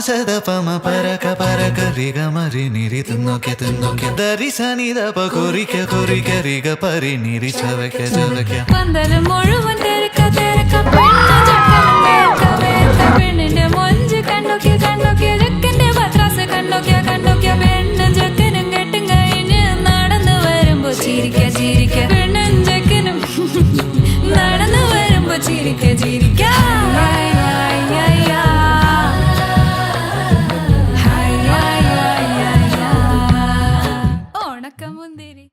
സദപമ പരക പരക റിഗ മരി നിരി തിന്നോക്കെ ദരി സനി ദപ കൊറിക്ക കൊറിക്ക റിഗ പരി നിരി ചവക്ക ചവക്ക പന്തലം മുഴുവൻ തിരക്ക തിരക്ക പെണ്ണിന്റെ മൊഞ്ച് കണ്ടോക്കെ ചെക്കന്റെ പത്രാസ് കണ്ടോക്കെ പെണ്ണും ചെക്കനും കെട്ടും കഴിഞ്ഞ് നടന്നു വരുമ്പോ ചിരിക്ക ചിരിക്ക പെണ്ണും ചെക്കനും നടന്നു വരുമ്പോ ചിരിക്ക ചിരിക്ക ഓണക്കമുന്തിരി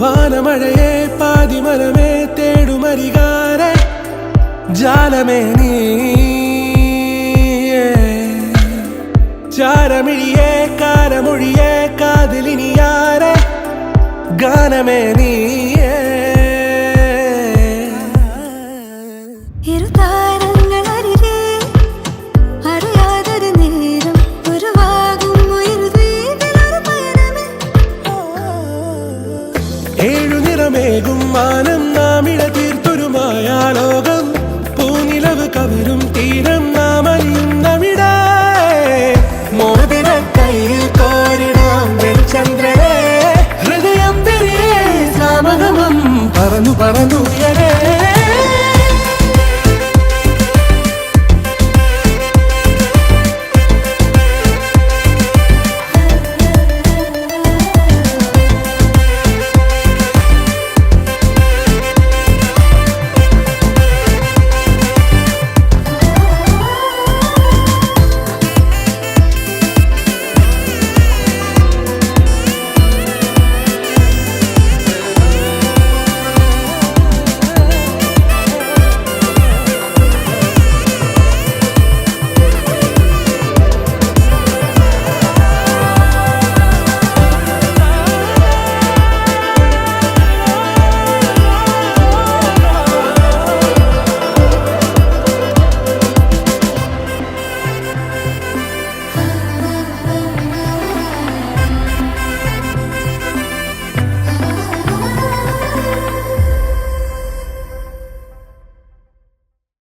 വാനമഴയെ പാതിമരമേ തേടുമരികാരെ ജാലമേ നീ ചാരമിഴിയെ കാരമൊഴിയെ കാതിലിനിയാരെ ഗാനമേ നീ